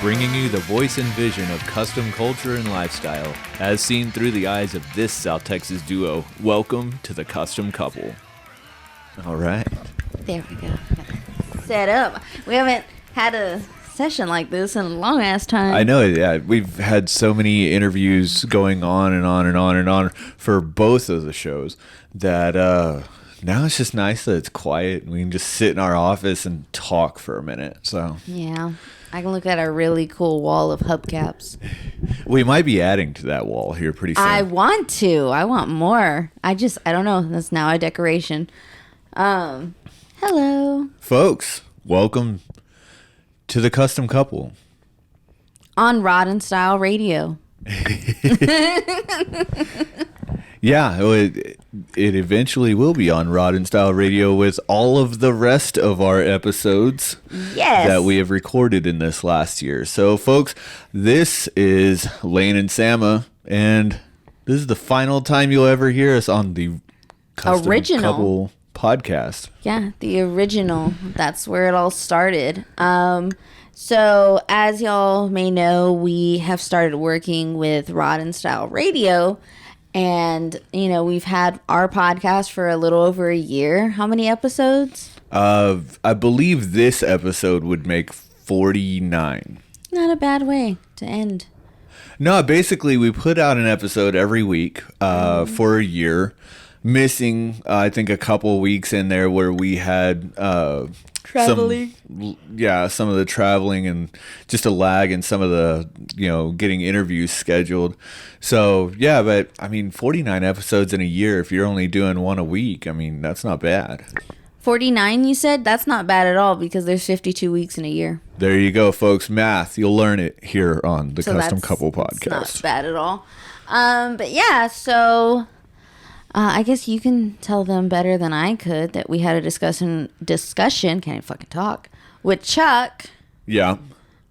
Bringing you the voice and vision of custom culture and lifestyle, as seen through the eyes of this South Texas duo. Welcome to the Custom Couple. All right. There we go. Set up. We haven't had a session like this in a long ass time. I know, yeah. We've had so many interviews going on and on and on and on for both of the shows that now it's just nice that it's quiet and we can just sit in our office and talk for a minute. So yeah. I can look at a really cool wall of hubcaps. We might be adding to that wall here pretty soon. I want to. I want more. I don't know. That's now a decoration. Hello. Folks, welcome to the Custom Couple. On Rod and Style Radio. Yeah, it eventually will be on Rod and Style Radio with all of the rest of our episodes that we have recorded in this last year. So, folks, this is Lane and Samma, and this is the final time you'll ever hear us on the Custom Couple podcast. Yeah, the original. That's where it all started. So, as y'all may know, we have started working with Rod and Style Radio. And, you know, we've had our podcast for a little over a year. How many episodes? I believe this episode would make 49. Not a bad way to end. No, basically, we put out an episode every week for a year. Missing, I think, a couple weeks in there where we had traveling. Some of the traveling and just a lag in some of the, getting interviews scheduled. So, yeah, but I mean, 49 episodes in a year, if you're only doing one a week, I mean, that's not bad. 49, you said? That's not bad at all because there's 52 weeks in a year. There you go, folks. Math. You'll learn it here on the Custom Couple podcast. Not bad at all. But yeah, so I guess you can tell them better than I could that we had a discussion, can't even fucking talk, with Chuck. Yeah.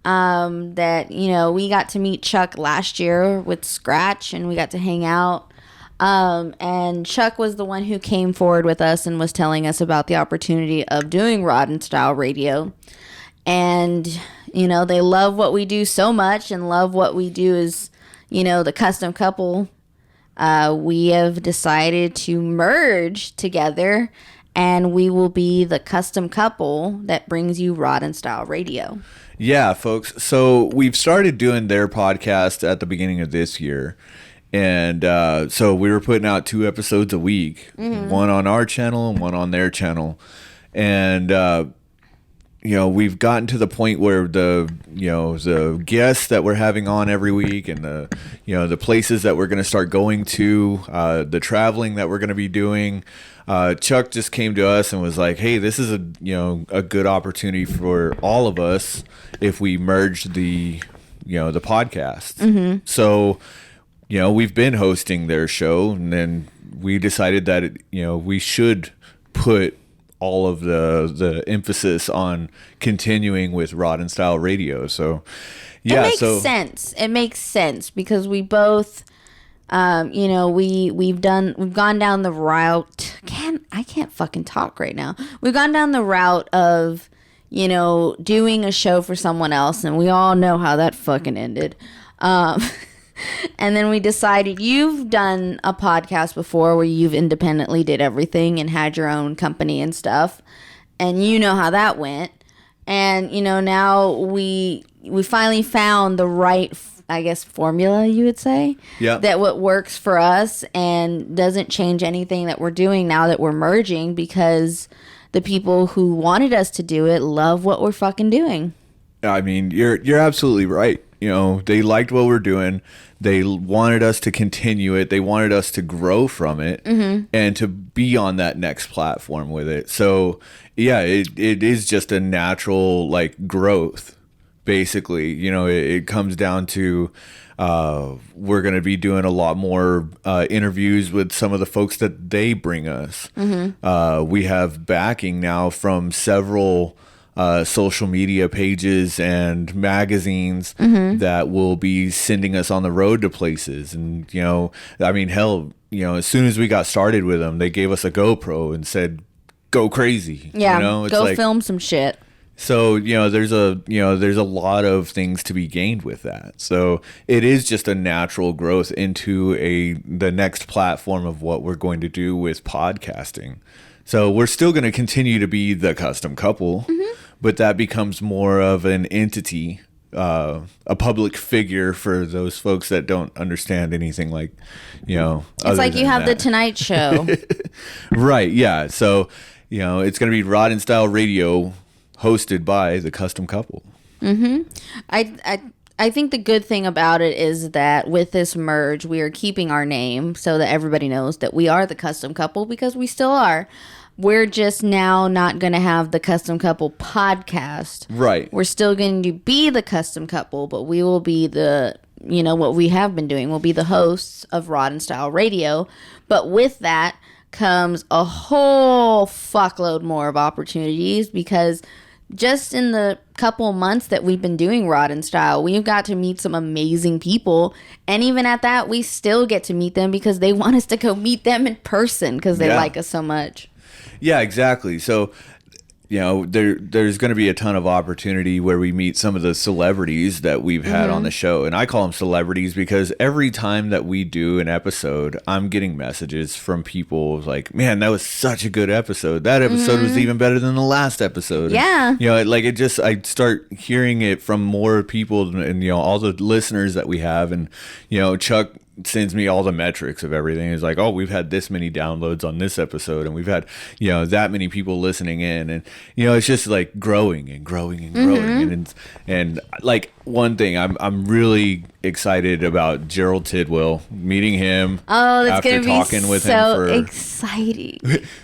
That, we got to meet Chuck last year with Scratch and we got to hang out. And Chuck was the one who came forward with us and was telling us about the opportunity of doing Rod and Style Radio. And, they love what we do so much and love what we do as, the Custom Couple. We have decided to merge together and we will be the Custom Couple that brings you Rod and Style Radio. Yeah, folks. So we've started doing their podcast at the beginning of this year. And so we were putting out 2 episodes a week, one on our channel and one on their channel. And, we've gotten to the point where the guests that we're having on every week and the places that we're going to start going to, the traveling that we're going to be doing. Chuck just came to us and was like, hey, this is a good opportunity for all of us if we merged the podcasts. Mm-hmm. So, we've been hosting their show and then we decided that, we should put all of the emphasis on continuing with Rod and Style Radio. So, yeah. It makes sense. It makes sense because we both, we've gone down the route. I can't fucking talk right now. We've gone down the route of, doing a show for someone else, and we all know how that fucking ended. And then we decided you've done a podcast before where you've independently did everything and had your own company and stuff. And you know how that went. And, now we finally found the right, I guess, formula, you would say. Yeah. That what works for us and doesn't change anything that we're doing now that we're merging because the people who wanted us to do it love what we're fucking doing. I mean, you're absolutely right. They liked what we're doing. They wanted us to continue it. They wanted us to grow from it and to be on that next platform with it. So, yeah, it is just a natural, growth basically. It comes down to we're going to be doing a lot more interviews with some of the folks that they bring us. We have backing now from several social media pages and magazines that will be sending us on the road to places. And, I mean, hell, as soon as we got started with them, they gave us a GoPro and said, go crazy. Yeah, It's go film some shit. So, there's a lot of things to be gained with that. So it is just a natural growth into the next platform of what we're going to do with podcasting. So we're still going to continue to be the Kustom Couple, but that becomes more of an entity, a public figure for those folks that don't understand anything like, It's like you have the Tonight Show. Right. Yeah. So, it's going to be Rod and Style Radio, hosted by the Kustom Couple. I think the good thing about it is that with this merge, we are keeping our name so that everybody knows that we are the Kustom Couple, because we still are. We're just now not going to have the Kustom Couple podcast. Right. We're still going to be the Kustom Couple, but we will be what we have been doing. We'll be the hosts of Rod and Style Radio. But with that comes a whole fuckload more of opportunities, because just in the couple months that we've been doing Rod and Style, we've got to meet some amazing people. And even at that, we still get to meet them because they want us to go meet them in person because they like us so much. Yeah, exactly. So, there's going to be a ton of opportunity where we meet some of the celebrities that we've had on the show. And I call them celebrities because every time that we do an episode, I'm getting messages from people like, man, that was such a good episode. That episode was even better than the last episode. Yeah. And, I start hearing it from more people and, all the listeners that we have. And, Chuck sends me all the metrics of everything. It's like, oh, we've had this many downloads on this episode, and we've had that many people listening in, and it's just like growing and growing and growing. And like, one thing I'm really excited about Gerald Tidwell, meeting him. Oh, that's after gonna talking be with so him exciting.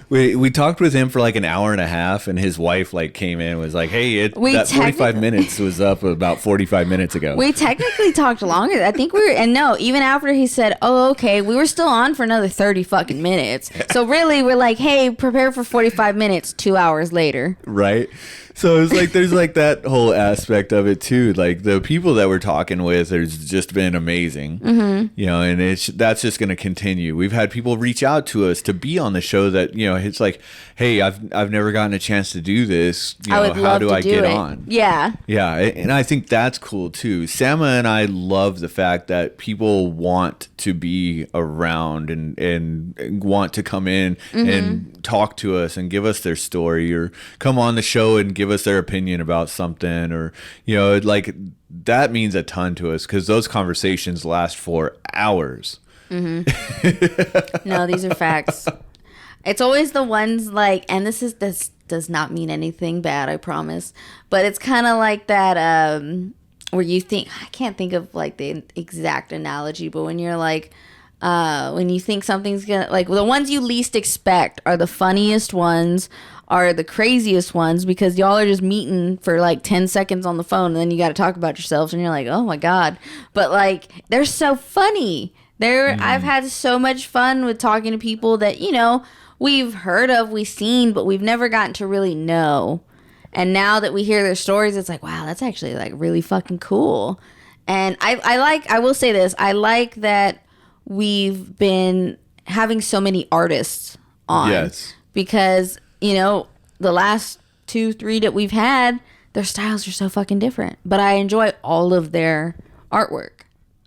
We talked with him for like an hour and a half, and his wife came in and was like, hey, that 45 minutes was up about 45 minutes ago. We technically talked longer. I think even after he said, oh, okay, we were still on for another 30 fucking minutes. So really, we're like, hey, prepare for 45 minutes 2 hours later. Right. So it's like there's like that whole aspect of it too. Like the people that we're talking with has just been amazing, and that's just going to continue. We've had people reach out to us to be on the show that it's like, hey, I've never gotten a chance to do this. How do I get on? Yeah, and I think that's cool too. Samma and I love the fact that people want to be around and want to come in and talk to us and give us their story, or come on the show and give us their opinion about something, or like that means a ton to us because those conversations last for hours. No, these are facts. It's always the ones like, and this does not mean anything bad, I promise, but it's kind of like that where you think, I can't think of like the exact analogy, but when you're like when you think something's gonna, like, the ones you least expect are the funniest ones, are the craziest ones, because y'all are just meeting for like 10 seconds on the phone, and then you got to talk about yourselves, and you're like, oh my god, but like they're so funny. I've had so much fun with talking to people that we've heard of, we've seen, but we've never gotten to really know. And now that we hear their stories, it's like, wow, that's actually like really fucking cool. And I will say this, I like that we've been having so many artists on. Yes. Because, the last 2-3 that we've had, their styles are so fucking different. But I enjoy all of their artwork.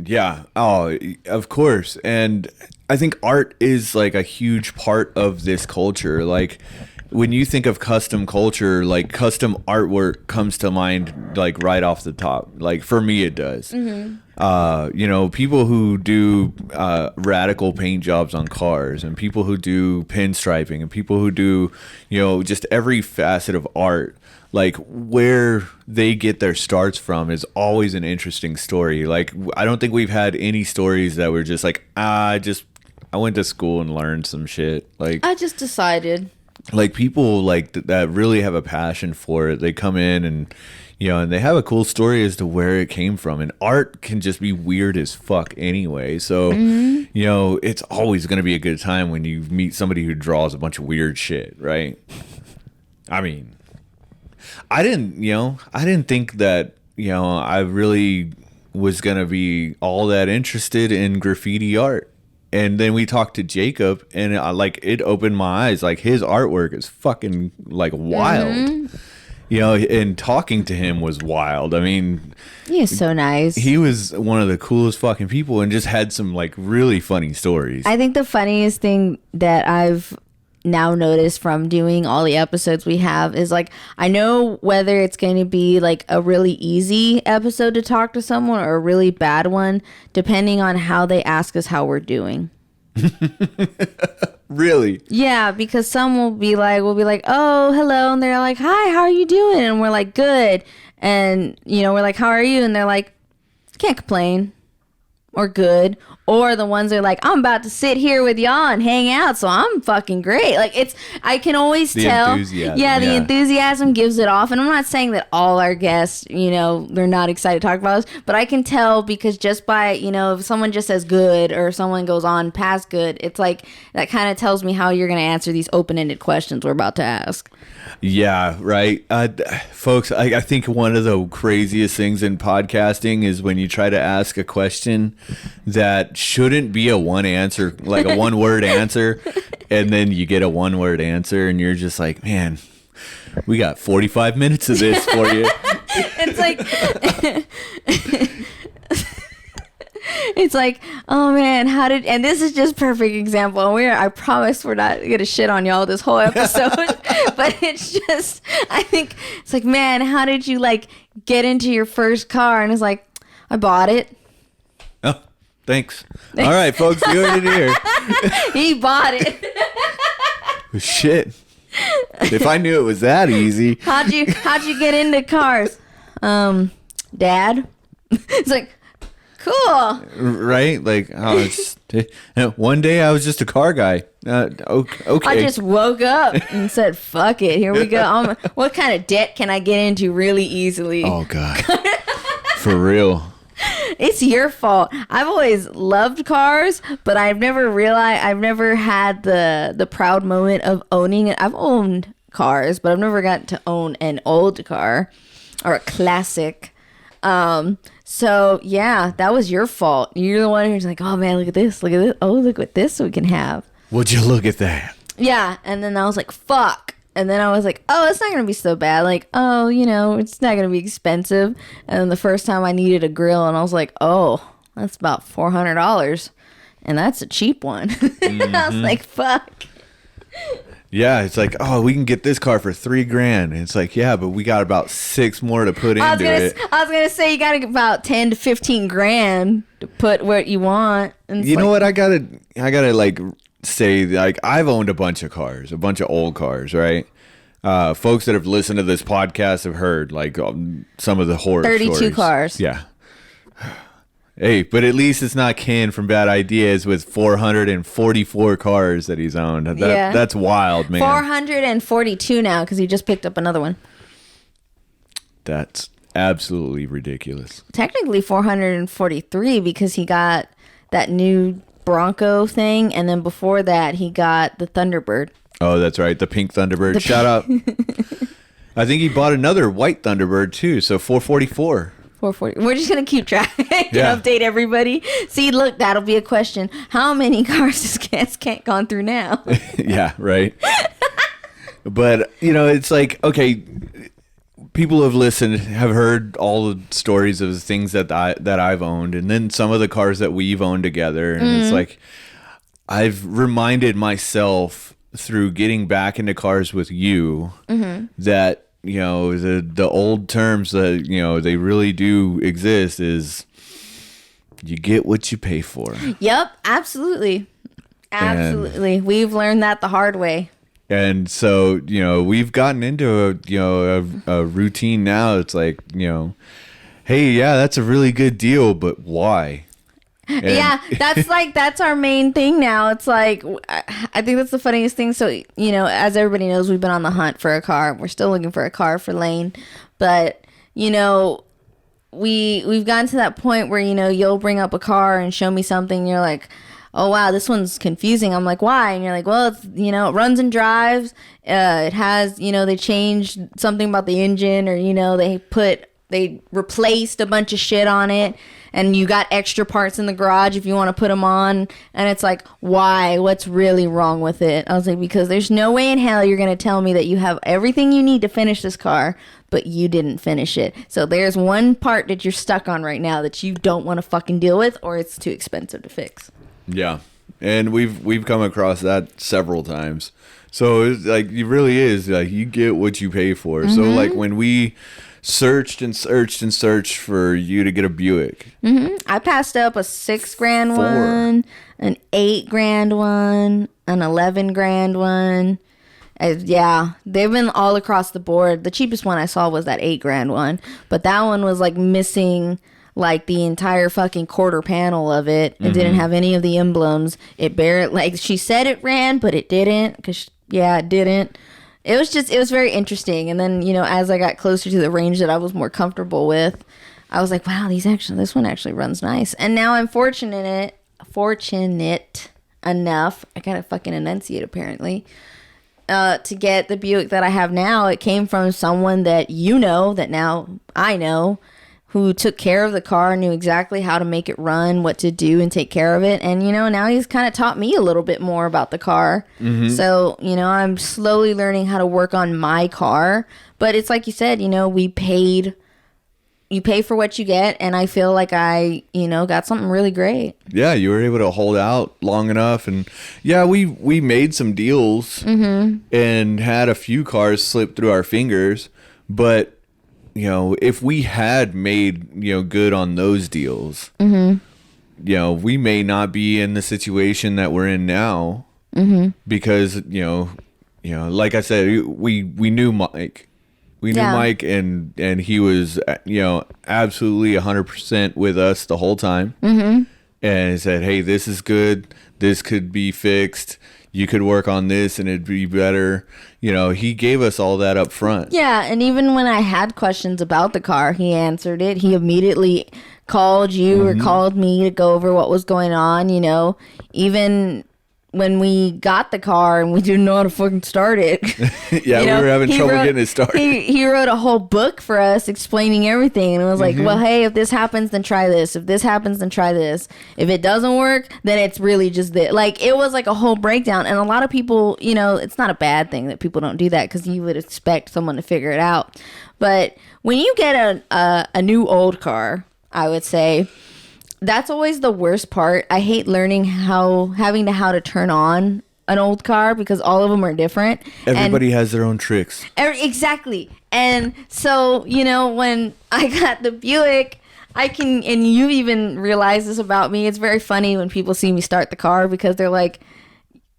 Yeah. Oh, of course. And I think art is like a huge part of this culture. Like, when you think of custom culture, like custom artwork comes to mind, like right off the top. Like for me, it does. People who do radical paint jobs on cars, and people who do pinstriping, and people who do, just every facet of art. Like where they get their starts from is always an interesting story. Like I don't think we've had any stories that were just like, I went to school and learned some shit. Like I just decided. Like people like that really have a passion for it. They come in and You know, and they have a cool story as to where it came from. And art can just be weird as fuck anyway. So, you know, it's always going to be a good time when you meet somebody who draws a bunch of weird shit, right? I mean, I didn't think that, you know, I really was going to be all that interested in graffiti art. And then we talked to Jacob, and it opened my eyes. Like, his artwork is fucking like wild. You know, and talking to him was wild. I mean, he is so nice. He was one of the coolest fucking people, and just had some like really funny stories. I think the funniest thing that I've now noticed from doing all the episodes we have is like, I know whether it's going to be like a really easy episode to talk to someone or a really bad one, depending on how they ask us how we're doing. Really? Yeah, because some we'll be like, oh, hello, and they're like, hi, how are you doing? And we're like, good. And you know, we're like, how are you? And they're like, can't complain, or good. Or the ones that are like, I'm about to sit here with y'all and hang out, so I'm fucking great. Like, it's, I can always tell. Yeah, the enthusiasm gives it off. And I'm not saying that all our guests, you know, they're not excited to talk about us, but I can tell because just by, you know, if someone just says good or someone goes on past good, it's like, that kind of tells me how you're going to answer these open-ended questions we're about to ask. Yeah, right. Folks, I think one of the craziest things in podcasting is when you try to ask a question that shouldn't be a one answer, like a one word answer, and then you get a one word answer, and you're just like, man, we got 45 minutes of this for you. It's like, it's like, oh man, and this is just perfect example. I promise we're not gonna shit on y'all this whole episode, but it's just, I think it's like, man, how did you like get into your first car? And it's like, I bought it. Oh, thanks. All right, folks, you heard it here. He bought it. Shit. If I knew it was that easy. How'd you get into cars? Dad. It's like, cool. Right? Like, one day I was just a car guy. Okay. I just woke up and said, fuck it. Here we go. What kind of debt can I get into really easily? Oh, God. For real. It's your fault. I've always loved cars, but I've never had the proud moment of owning it. I've owned cars, but I've never gotten to own an old car or a classic. So yeah, that was your fault. You're the one who's like, oh man, look at this. Oh, look what this we can have. Would you look at that? Yeah. And then I was like, fuck. And then I was like, oh, it's not going to be so bad. Like, oh, you know, it's not going to be expensive. And then the first time I needed a grill, and I was like, oh, that's about $400. And that's a cheap one. Mm-hmm. I was like, fuck. Yeah, it's like, oh, we can get this car for $3,000. And it's like, yeah, but we got about 6 more to put into it. I was gonna say you got about 10 to 15 grand to put what you want. And you know what? I gotta like say, like, I've owned a bunch of cars, a bunch of old cars, right? Folks that have listened to this podcast have heard like some of the horror 32 stories. Cars. Yeah. Hey, but at least it's not Ken from Bad Ideas with 444 cars that he's owned. That's wild, man. 442 now because he just picked up another one. That's absolutely ridiculous. Technically 443 because he got that new Bronco thing, and then before that he got the Thunderbird. Oh, that's right, the pink Thunderbird. Shout out. I think he bought another white Thunderbird too, so 444. 440. We're just gonna keep track and update everybody. See, look, that'll be a question. How many cars has Kent gone through now? Yeah, right. But you know, it's like, okay, people who have listened have heard all the stories of the things that I've owned, and then some of the cars that we've owned together, and it's like I've reminded myself through getting back into cars with you that, you know, the old terms that, you know, they really do exist is you get what you pay for. Yep, absolutely. And we've learned that the hard way. And so, you know, we've gotten into a routine now. It's like, you know, hey, yeah, that's a really good deal, but why? And yeah, that's our main thing now. It's like, I think that's the funniest thing. So, you know, as everybody knows, we've been on the hunt for a car. We're still looking for a car for Lane. But, you know, we've gotten to that point where, you know, you'll bring up a car and show me something. And you're like, oh, wow, this one's confusing. I'm like, why? And you're like, well, it's, you know, it runs and drives. It has, you know, they changed something about the engine, or, you know, they replaced a bunch of shit on it, and you got extra parts in the garage if you want to put them on. And it's like, why? What's really wrong with it? I was like, because there's no way in hell you're going to tell me that you have everything you need to finish this car, but you didn't finish it. So there's one part that you're stuck on right now that you don't want to fucking deal with, or it's too expensive to fix. Yeah. And we've come across that several times. So it's like, it really is like, you get what you pay for. So like when we searched and searched and searched for you to get a Buick, I passed up a $6,000 one, an $8,000 one, an $11,000 one. Yeah, they've been all across the board. The cheapest one I saw was that $8,000 one, but that one was like missing like the entire fucking quarter panel of it. It didn't have any of the emblems. It barely, like, she said it ran, but it didn't, because it didn't. It was very interesting. And then, you know, as I got closer to the range that I was more comfortable with, I was like, wow, this one actually runs nice. And now I'm fortunate enough, I gotta fucking enunciate apparently, to get the Buick that I have now. It came from someone that you know, that now I know, who took care of the car, knew exactly how to make it run, what to do, and take care of it. And, you know, now he's kind of taught me a little bit more about the car. So, you know, I'm slowly learning how to work on my car. But it's like you said, you know, you pay for what you get. And I feel like I, you know, got something really great. Yeah, you were able to hold out long enough. And yeah, we made some deals and had a few cars slip through our fingers. But you know, if we had made, you know, good on those deals, you know, we may not be in the situation that we're in now, because, you know, like I said, we knew Mike. We knew Mike, and he was, you know, absolutely 100% with us the whole time. And he said, hey, this is good. This could be fixed. You could work on this and it'd be better. You know, he gave us all that up front. Yeah, and even when I had questions about the car, he answered it. He immediately called you or called me to go over what was going on, you know. Even when we got the car and we didn't know how to fucking start it. Yeah, we were having trouble getting it started. He wrote a whole book for us explaining everything. And it was like, well, hey, if this happens, then try this. If this happens, then try this. If it doesn't work, then it's really just this. Like, it was like a whole breakdown. And a lot of people, you know, it's not a bad thing that people don't do that, because you would expect someone to figure it out. But when you get a new old car, I would say, that's always the worst part. I hate learning how to turn on an old car, because all of them are different. Everybody has their own tricks. Exactly. And so, you know, when I got the Buick, and you even realize this about me, it's very funny when people see me start the car, because they're like,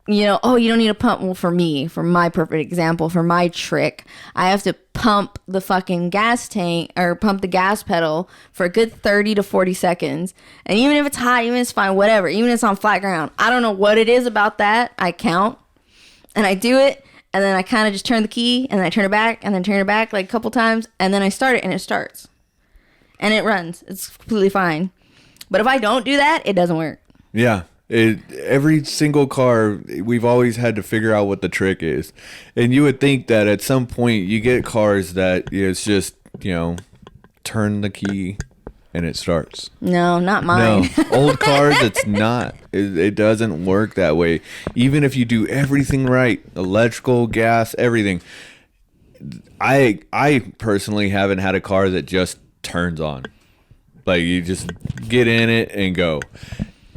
you know, oh, you don't need a pump. Well, for me, for my perfect example, for my trick, I have to pump the fucking gas tank, or pump the gas pedal for a good 30 to 40 seconds. And even if it's hot, even if it's fine, whatever, even if it's on flat ground, I don't know what it is about that. I count and I do it. And then I kind of just turn the key, and then I turn it back, and then turn it back like a couple times. And then I start it, and it starts. And it runs. It's completely fine. But if I don't do that, it doesn't work. Yeah. Every single car, we've always had to figure out what the trick is. And you would think that at some point you get cars that it's just, you know, turn the key and it starts. No, not mine. No, old cars, it's not. It doesn't work that way. Even if you do everything right, electrical, gas, everything. I personally haven't had a car that just turns on. Like, you just get in it and go.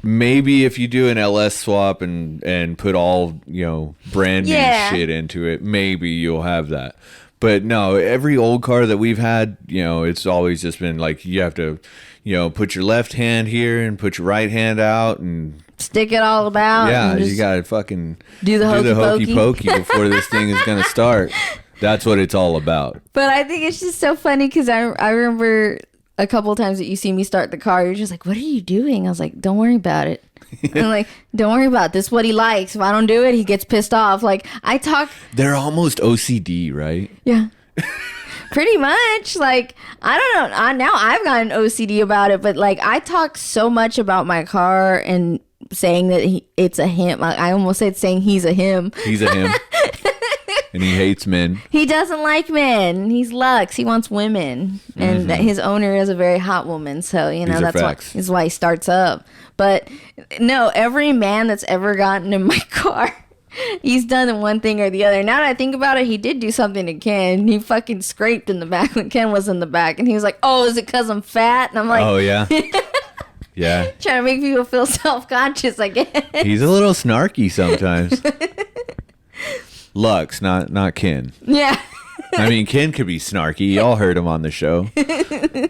Maybe if you do an LS swap and put all, you know, brand new shit into it, maybe you'll have that. But no, every old car that we've had, you know, it's always just been like, you have to, you know, put your left hand here and put your right hand out and stick it all about. Yeah, you got to fucking do the hokey pokey before this thing is going to start. That's what it's all about. But I think it's just so funny, because I remember a couple of times that you see me start the car, you're just like, what are you doing? I was like, don't worry about it. I'm like, don't worry about it. This is what he likes. If I don't do it, he gets pissed off. Like, They're almost OCD, right? Yeah. Pretty much. Like, I don't know. Now I've gotten OCD about it, but like I talk so much about my car and saying that it's a him. I almost said saying he's a him. He's a him. And he hates men. He doesn't like men. He's Lux. He wants women. And his owner is a very hot woman. So, you know, that's why he starts up. But no, every man that's ever gotten in my car, he's done one thing or the other. Now that I think about it, he did do something to Ken. He fucking scraped in the back when Ken was in the back. And he was like, oh, is it because I'm fat? And I'm like, oh, yeah. Yeah. Trying to make people feel self-conscious, I guess. He's a little snarky sometimes. Lux, not Ken. Yeah. I mean, Ken could be snarky. Y'all heard him on the show.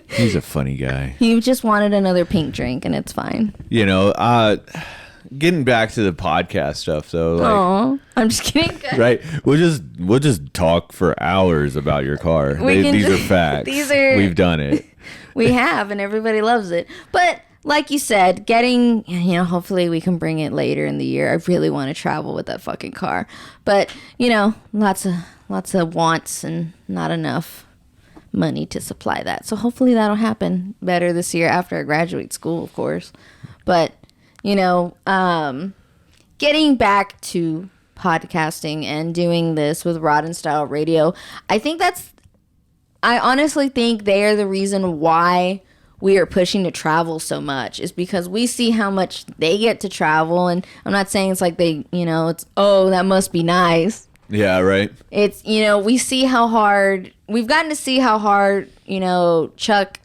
He's a funny guy. He just wanted another pink drink, and it's fine. You know, getting back to the podcast stuff, though. Like, oh, I'm just kidding. Right? We'll just talk for hours about your car. These are facts. We've done it. We have, and everybody loves it. But like you said, getting, you know, hopefully we can bring it later in the year. I really want to travel with that fucking car. But, you know, lots of wants and not enough money to supply that. So hopefully that'll happen better this year after I graduate school, of course. But, you know, getting back to podcasting and doing this with Rod and Style Radio, I honestly think they are the reason why we are pushing to travel so much, is because we see how much they get to travel. And I'm not saying it's like they, you know, it's, oh, that must be nice. Yeah, right. It's, you know, we've gotten to see how hard, you know, Chuck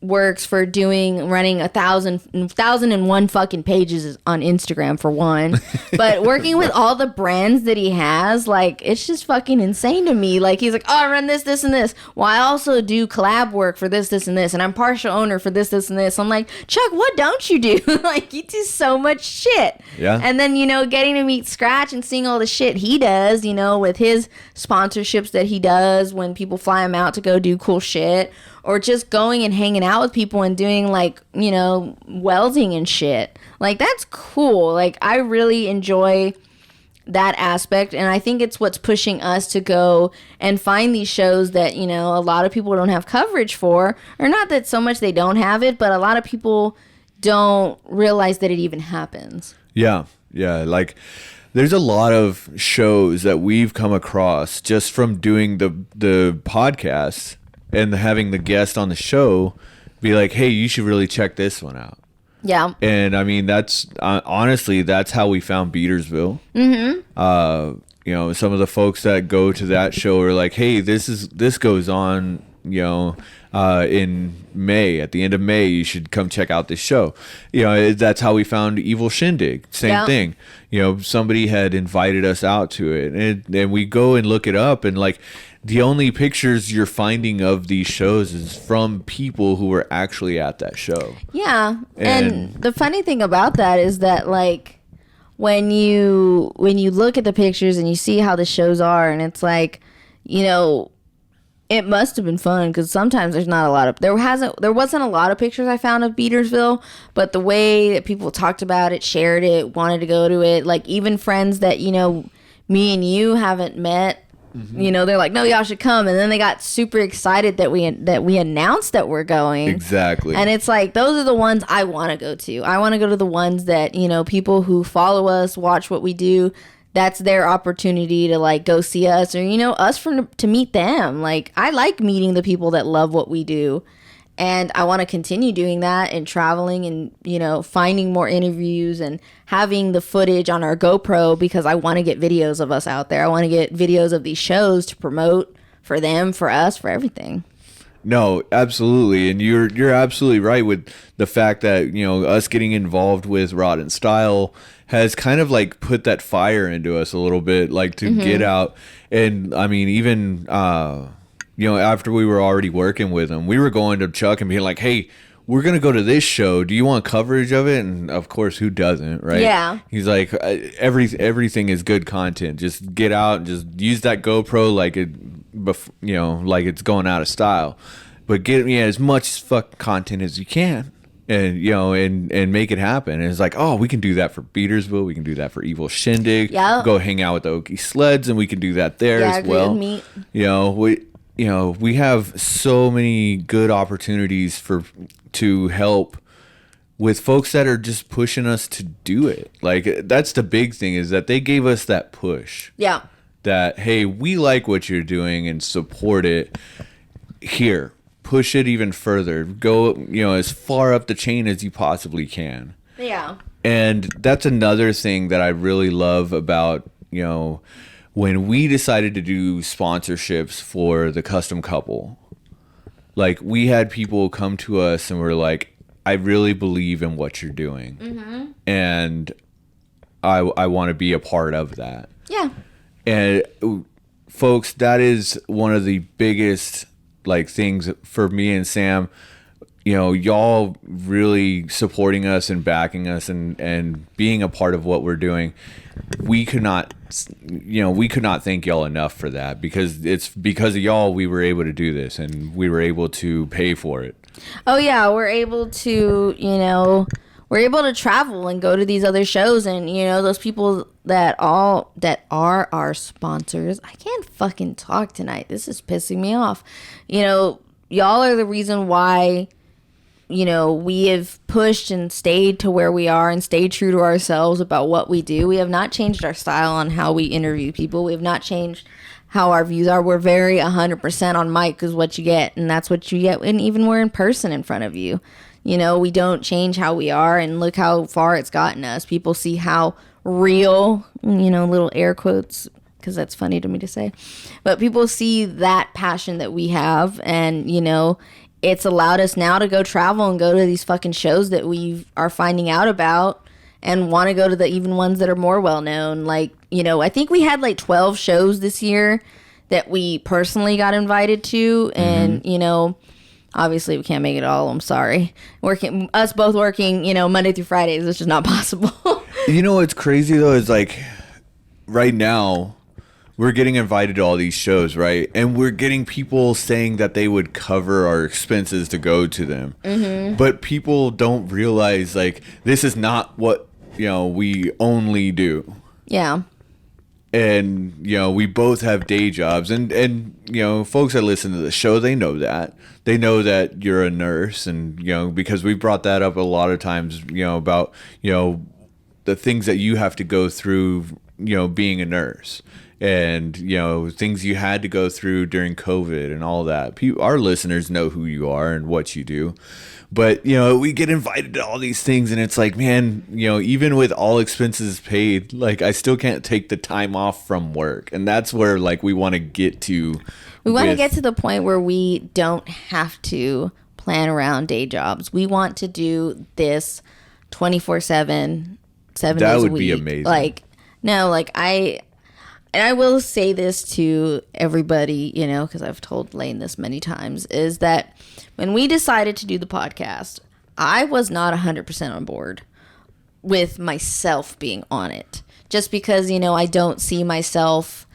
works for running 1,001 fucking pages on Instagram for one. But working with all the brands that he has, like, it's just fucking insane to me. Like, he's like, oh, I run this, and this. Well, I also do collab work for this, and this. And I'm partial owner for this, and this. I'm like, Chuck, what don't you do? Like, you do so much shit. Yeah. And then, you know, getting to meet Scratch and seeing all the shit he does, you know, with his sponsorships that he does when people fly him out to go do cool shit. Or just going and hanging out with people and doing, like, you know, welding and shit. Like, that's cool. Like, I really enjoy that aspect. And I think it's what's pushing us to go and find these shows that, you know, a lot of people don't have coverage for. Or not that so much they don't have it, but a lot of people don't realize that it even happens. Yeah. Yeah. Like, there's a lot of shows that we've come across just from doing the podcasts. And having the guest on the show be like, hey, you should really check this one out. Yeah. And I mean, that's honestly, that's how we found Beatersville. Mm-hmm. You know, some of the folks that go to that show are like, hey, this goes on, you know, in May, at the end of May, you should come check out this show. You know, that's how we found Evil Shindig. Same thing. You know, somebody had invited us out to it, and we go and look it up, and like, the only pictures you're finding of these shows is from people who were actually at that show. Yeah. And the funny thing about that is that, like, when you look at the pictures and you see how the shows are, and it's like, you know, it must have been fun, because sometimes there wasn't a lot of pictures I found of Beatersville, but the way that people talked about it, shared it, wanted to go to it, like, even friends that, you know, me and you haven't met, mm-hmm. you know, they're like, no, y'all should come. And then they got super excited that we announced that we're going. Exactly. And it's like, those are the ones I want to go to. I want to go to the ones that, you know, people who follow us, watch what we do, that's their opportunity to, like, go see us, or, you know, us to meet them. Like, I like meeting the people that love what we do. And I want to continue doing that and traveling and, you know, finding more interviews and having the footage on our GoPro, because I want to get videos of us out there. I want to get videos of these shows to promote for them, for us, for everything. No, absolutely. And you're absolutely right with the fact that, you know, us getting involved with Rod and Style has kind of, like, put that fire into us a little bit, like, to mm-hmm. get out. And I mean, even you know, after we were already working with him, we were going to Chuck and being like, hey, we're going to go to this show. Do you want coverage of it? And of course, who doesn't, right? Yeah. He's like, everything is good content. Just get out and just use that GoPro like it, you know, like it's going out of style. But get me as much fucking content as you can. And, you know, and make it happen. And it's like, oh, we can do that for Beatersville. We can do that for Evil Shindig. Yeah. Go hang out with the Okie Sleds, and we can do that there as well. Meat. You know, you know, we have so many good opportunities to help with folks that are just pushing us to do it. Like, that's the big thing, is that they gave us that push. Yeah. That, hey, we like what you're doing and support it. Here, push it even further. Go, you know, as far up the chain as you possibly can. Yeah. And that's another thing that I really love about, you know, when we decided to do sponsorships for the Kustom couple. Like, we had people come to us and were like, I really believe in what you're doing. Mm-hmm. And I want to be a part of that. Yeah. And folks, that is one of the biggest like things for me and Sam. You know, y'all really supporting us and backing us and being a part of what we're doing. We could not thank y'all enough for that, because it's because of y'all we were able to do this and we were able to pay for it. Oh yeah, we're able to travel and go to these other shows, and you know, those people that are our sponsors. I can't fucking talk tonight. This is pissing me off. You know, y'all are the reason why, you know, we have pushed and stayed to where we are and stayed true to ourselves about what we do. We have not changed our style on how we interview people. We have not changed how our views are. We're very 100% on mic is what you get, and that's what you get. And even we're in person in front of you. You know, we don't change how we are, and look how far it's gotten us. People see how real, you know, little air quotes, because that's funny to me to say, but people see that passion that we have, and, you know, it's allowed us now to go travel and go to these fucking shows that we are finding out about and want to go to the even ones that are more well known. Like, you know, I think we had like 12 shows this year that we personally got invited to, and, you know, obviously we can't make it all. I'm sorry. Us both working, you know, Monday through Fridays, it's just not possible. You know what's crazy though is, like, right now we're getting invited to all these shows, right? And we're getting people saying that they would cover our expenses to go to them. Mm-hmm. But people don't realize, like, this is not what, you know, we only do. Yeah. And, you know, we both have day jobs. And you know, folks that listen to the show, they know that. They know that you're a nurse. And, you know, because we brought that up a lot of times, you know, about, you know, the things that you have to go through, you know, being a nurse. And, you know, things you had to go through during COVID and all that. Our listeners know who you are and what you do. But, you know, we get invited to all these things, and it's like, man, you know, even with all expenses paid, like, I still can't take the time off from work. And that's where, like, we want to get to. We want to get to the point where we don't have to plan around day jobs. We want to do this 24/7, 7 days a week. That would be amazing. Like, no, like, and I will say this to everybody, you know, because I've told Lane this many times, is that when we decided to do the podcast, I was not 100% on board with myself being on it. Just because, you know, I don't see myself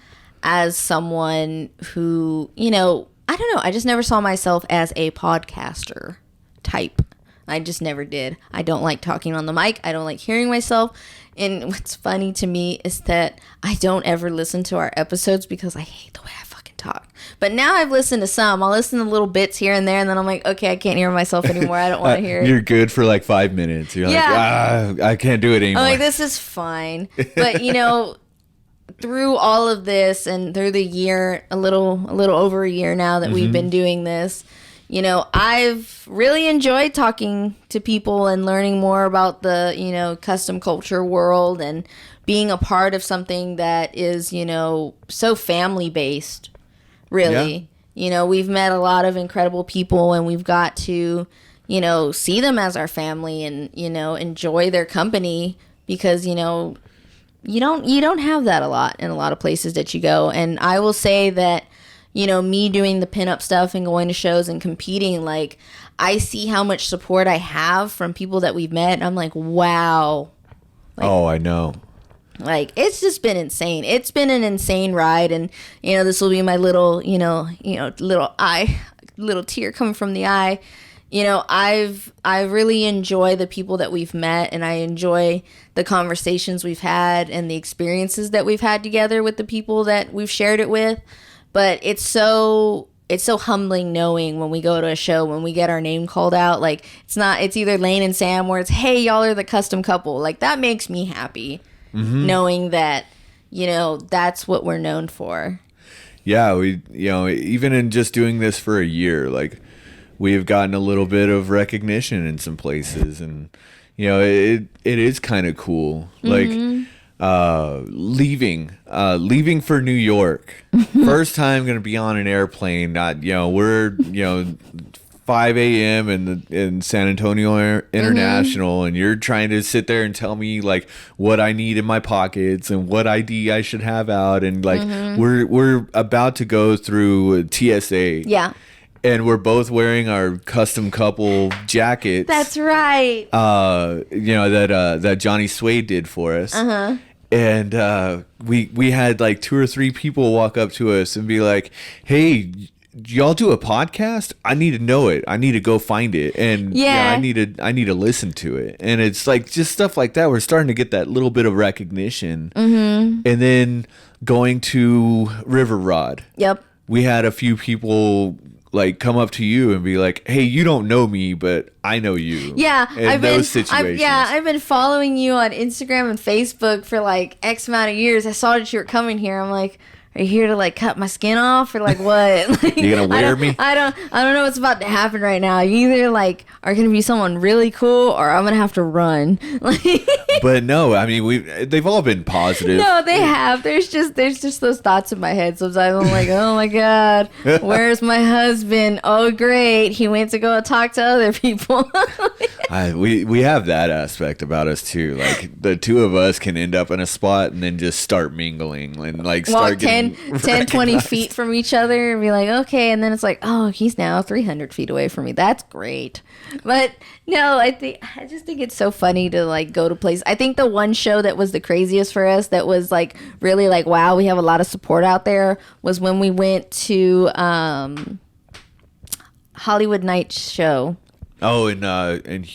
as someone who, you know, I don't know. I just never saw myself as a podcaster type. I just never did. I don't like talking on the mic. I don't like hearing myself. And what's funny to me is that I don't ever listen to our episodes because I hate the way I fucking talk. But now I've listened to some. I'll listen to little bits here and there, and then I'm like, okay, I can't hear myself anymore. I don't want to hear it. You're good for like 5 minutes. You're like, I can't do it anymore. I'm like, this is fine. But, you know, through all of this and through the year, a little over a year now that we've been doing this, you know, I've really enjoyed talking to people and learning more about the, you know, custom culture world and being a part of something that is, you know, so family based, really. Yeah. You know, we've met a lot of incredible people, and we've got to, you know, see them as our family and, you know, enjoy their company, because, you know, you don't have that a lot in a lot of places that you go. And I will say that, you know, me doing the pinup stuff and going to shows and competing, like, I see how much support I have from people that we've met. And I'm like, wow. Like, oh, I know. Like, it's just been insane. It's been an insane ride. And, you know, this will be my little little tear coming from the eye. You know, I really enjoy the people that we've met, and I enjoy the conversations we've had and the experiences that we've had together with the people that we've shared it with. But it's so it's so humbling knowing when we go to a show, when we get our name called out, like it's either Lane and Sam where it's, hey, y'all are the custom couple. Like that makes me happy knowing that, you know, that's what we're known for. Yeah, even in just doing this for a year, like we have gotten a little bit of recognition in some places, and you know, it is kind of cool. Like leaving for New York, first time gonna be on an airplane. Not, you know, we're 5 a.m. in San Antonio International, and you're trying to sit there and tell me like what I need in my pockets and what ID I should have out, and like we're about to go through TSA. Yeah. And we're both wearing our custom couple jackets. That's right. That Johnny Suede did for us. And we had like 2 or 3 people walk up to us and be like, "Hey, y'all do a podcast? I need to know it. I need to go find it, and I need to listen to it." And it's like just stuff like that. We're starting to get that little bit of recognition, and then going to River Rod. Yep. We had a few people like come up to you and be like, "Hey, you don't know me, but I know you." Yeah, I've been following you on Instagram and Facebook for like X amount of years. I saw that you were coming here. I'm like, are you here to like cut my skin off or like what? Like, you gonna wear me? I don't know what's about to happen right now. You either like are gonna be someone really cool or I'm gonna have to run. But no, I mean they've all been positive. No, they have. There's just those thoughts in my head. Sometimes I'm like, oh my God, where's my husband? Oh great, he went to go talk to other people. We have that aspect about us too. Like the two of us can end up in a spot and then just start mingling and like start getting 10, 20 feet from each other and be like, okay. And then it's like, oh, he's now 300 feet away from me. That's great. But no, I just think it's so funny to like go to places. I think the one show that was the craziest for us that was like really like, wow, we have a lot of support out there was when we went to Hollywood Nights show. Oh, and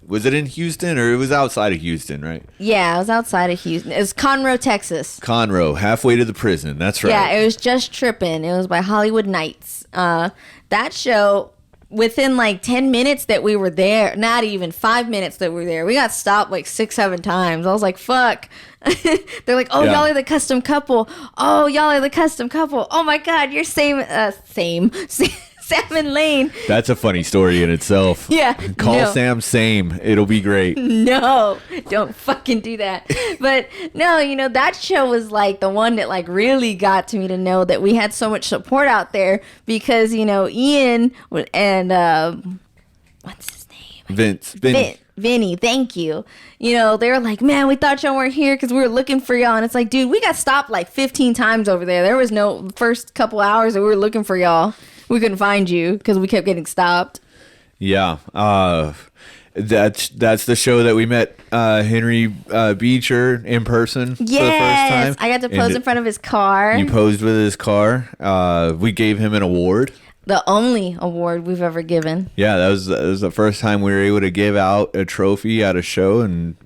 was it in Houston or it was outside of Houston, right? Yeah, it was outside of Houston. It was Conroe, Texas. Conroe, halfway to the prison. That's right. Yeah, it was Just Trippin'. It was by Hollywood Nights. That show, within like 10 minutes that we were there, not even 5 minutes that we were there, we got stopped like 6-7 times. I was like, fuck. They're like, oh, y'all are the custom couple. Oh, y'all are the custom couple. Oh my God, you're same. Sam and Lane. That's a funny story in itself. Yeah. Call Sam Same. It'll be great. No, don't fucking do that. But no, you know, that show was like the one that like really got to me to know that we had so much support out there because, you know, Ian and what's his name? Vinny, thank you. You know, they were like, man, we thought y'all weren't here because we were looking for y'all. And it's like, dude, we got stopped like 15 times over there. There was no first couple hours that we were looking for y'all. We couldn't find you because we kept getting stopped. Yeah. That's the show that we met Henry Beecher in person for the first time. I got to pose in front of his car. You posed with his car. We gave him an award. The only award we've ever given. Yeah, that was the first time we were able to give out a trophy at a show, and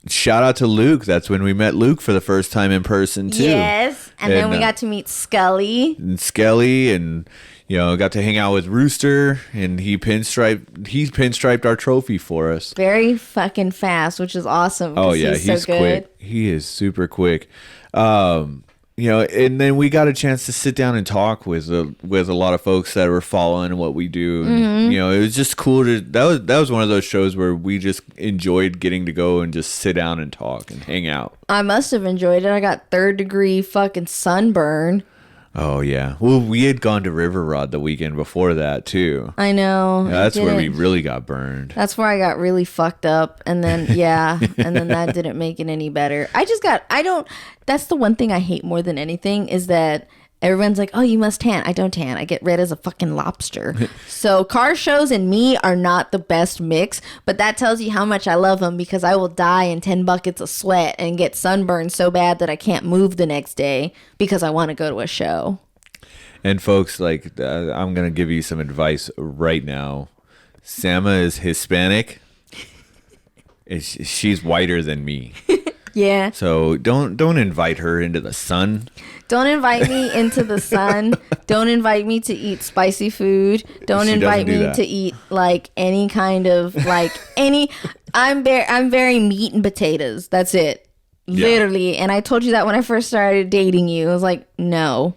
shout out to Luke. That's when we met Luke for the first time in person too. Yes, and then we got to meet Scully. And you know, got to hang out with Rooster, and he pinstriped our trophy for us. Very fucking fast, which is awesome. Oh yeah, he's so quick. He is super quick. You know, and then we got a chance to sit down and talk with a lot of folks that were following what we do. And, you know, it was just cool that was one of those shows where we just enjoyed getting to go and just sit down and talk and hang out. I must have enjoyed it. I got 3rd degree fucking sunburn. Oh yeah. Well, we had gone to River Rod the weekend before that too. I know. That's where we really got burned. That's where I got really fucked up, and then and then that didn't make it any better. That's the one thing I hate more than anything is that everyone's like, oh, you must tan. I don't tan. I get red as a fucking lobster. So car shows and me are not the best mix, but that tells you how much I love them because I will die in 10 buckets of sweat and get sunburned so bad that I can't move the next day because I want to go to a show. And folks, like, I'm going to give you some advice right now. Samma is Hispanic. She's whiter than me. Yeah. So don't invite her into the sun. Don't invite me into the sun. Don't invite me to eat spicy food. Don't invite me to eat like any kind of like any. I'm very meat and potatoes. That's it. Yeah. Literally. And I told you that when I first started dating you. I was like, no,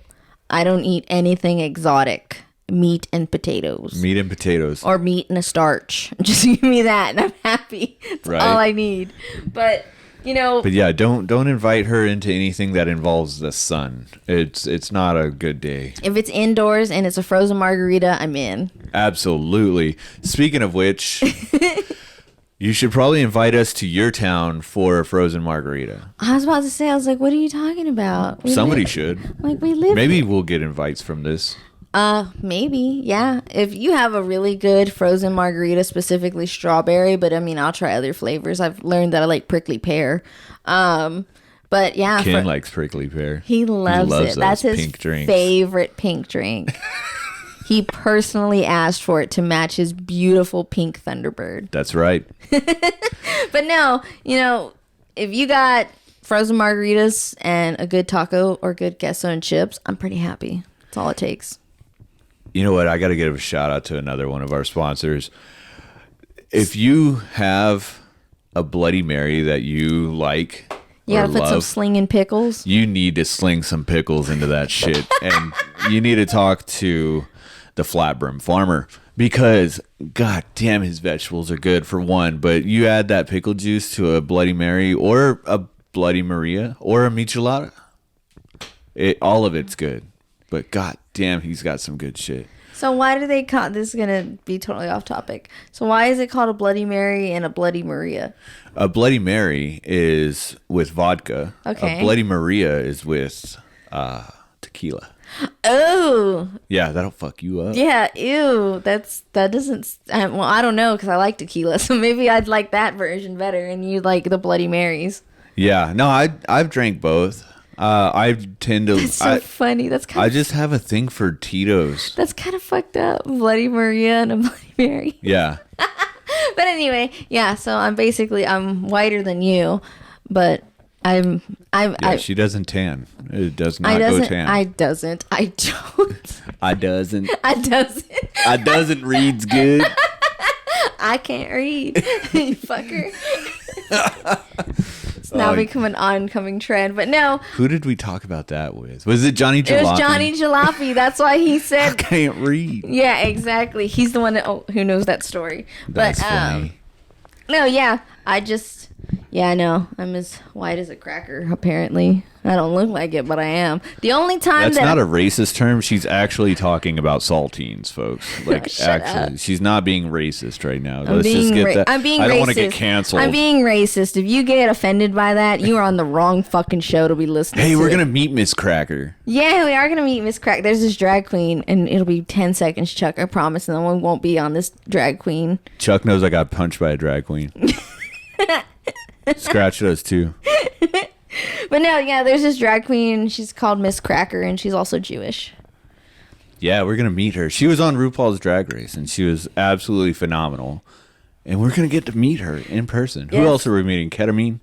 I don't eat anything exotic. Meat and potatoes. Meat and potatoes. Or meat and a starch. Just give me that and I'm happy. That's all I need. But But yeah, don't invite her into anything that involves the sun. It's not a good day. If it's indoors and it's a frozen margarita, I'm in. Absolutely. Speaking of which, you should probably invite us to your town for a frozen margarita. I was about to say, I was like, what are you talking about? Somebody should. Like, we live Maybe we'll get invites from this. Maybe, yeah. If you have a really good frozen margarita, specifically strawberry, but I mean, I'll try other flavors. I've learned that I like prickly pear. But yeah. Ken likes prickly pear. He loves it. That's his pink drinks. Favorite pink drink. He personally asked for it to match his beautiful pink Thunderbird. That's right. But no, if you got frozen margaritas and a good taco or good queso and chips, I'm pretty happy. That's all it takes. You know what? I got to give a shout out to another one of our sponsors. If you have a Bloody Mary that you like, you gotta put some slinging pickles. You need to sling some pickles into that shit, and you need to talk to the Flat Brim Farmer because god damn, his vegetables are good for one. But you add that pickle juice to a Bloody Mary or a Bloody Maria or a michelada, all of it's good. But god damn, he's got some good shit. So why do they call this? Is gonna be totally off topic. So why is it called a Bloody Mary and a Bloody Maria? A Bloody Mary is with vodka. Okay. A Bloody Maria is with tequila. Oh. Yeah, that'll fuck you up. Yeah. Ew. That doesn't. Well, I don't know because I like tequila, so maybe I'd like that version better, and you like the Bloody Marys. Yeah. No, I've drank both. I tend to. That's so funny. That's kind I just have a thing for Tito's. That's kind of fucked up. Bloody Maria and a Bloody Mary. Yeah. But anyway, yeah. So I'm whiter than you, but she doesn't tan. It does not go tan. I don't. I doesn't. I doesn't. I doesn't reads good. I can't read. You fucker. It's now become an oncoming trend, but no. Who did we talk about that with? Was it Johnny Jalopy? It was Johnny Jalopy. That's why he said I can't read. Yeah, exactly. He's the one who knows that story. That's funny. No, yeah. I know. I'm as white as a cracker, apparently. I don't look like it, but I am. The only time That's not a racist term. She's actually talking about saltines, folks. Like, actually, she's not being racist right now. Let's just get that. I'm being racist. I don't want to get canceled. I'm being racist. If you get offended by that, you are on the wrong fucking show to be listening to. Hey, we're going to meet Miss Cracker. Yeah, we are going to meet Miss Cracker. There's this drag queen, and it'll be 10 seconds, Chuck, I promise, and then we won't be on this drag queen. Chuck knows I got punched by a drag queen. Scratch does too. But no, yeah, there's this drag queen. She's called Miss Cracker, and she's also Jewish. Yeah, we're going to meet her. She was on RuPaul's Drag Race, and she was absolutely phenomenal. And we're going to get to meet her in person. Yes. Who else are we meeting? Ketamine's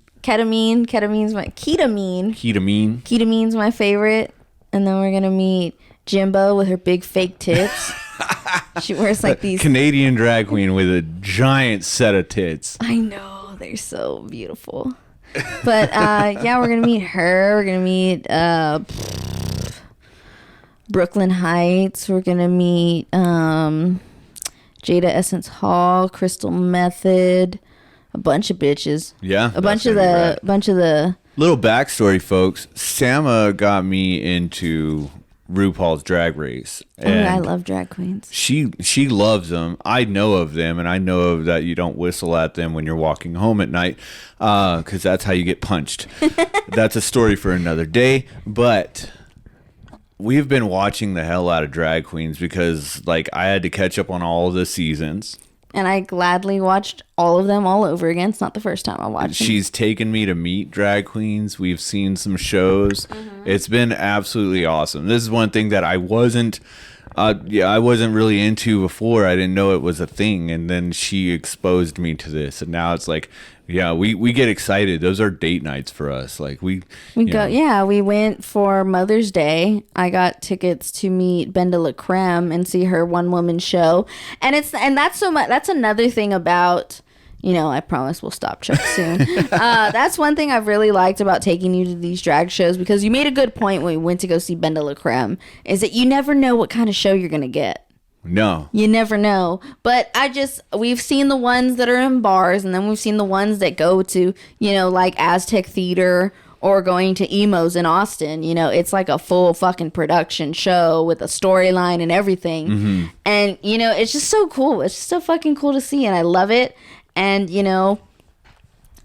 my... Ketamine's my favorite. And then we're going to meet Jimbo with her big fake tits. She wears like these... Canadian drag queen with a giant set of tits. I know. They're so beautiful. But yeah, we're gonna meet her. We're gonna meet Brooklyn Heights. We're gonna meet Jada Essence Hall, Crystal Method, a bunch of bitches. Yeah, a bunch of the little backstory, folks. Samma got me into RuPaul's Drag Race. And I love drag queens. She loves them. I know of them, and I know that you don't whistle at them when you're walking home at night, because that's how you get punched. That's a story for another day. But we've been watching the hell out of drag queens because, like, I had to catch up on all the seasons. And I gladly watched all of them all over again. It's not the first time I watched them. She's taken me to meet drag queens. We've seen some shows. Mm-hmm. It's been absolutely awesome. This is one thing that I wasn't yeah, I wasn't really into before. I didn't know it was a thing, and then she exposed me to this, and now it's like, yeah, we get excited. Those are date nights for us. Like we go, yeah, we went for Mother's Day. I got tickets to meet Benda La Creme and see her one woman show, and that's so much. That's another thing about. I promise we'll stop Chuck soon. That's one thing I've really liked about taking you to these drag shows, because you made a good point when we went to go see Benda La Creme, is that you never know what kind of show you're going to get. No. You never know. But we've seen the ones that are in bars, and then we've seen the ones that go to, like Aztec Theater or going to Emo's in Austin. It's like a full fucking production show with a storyline and everything. Mm-hmm. And, it's just so cool. It's just so fucking cool to see, and I love it. And, it's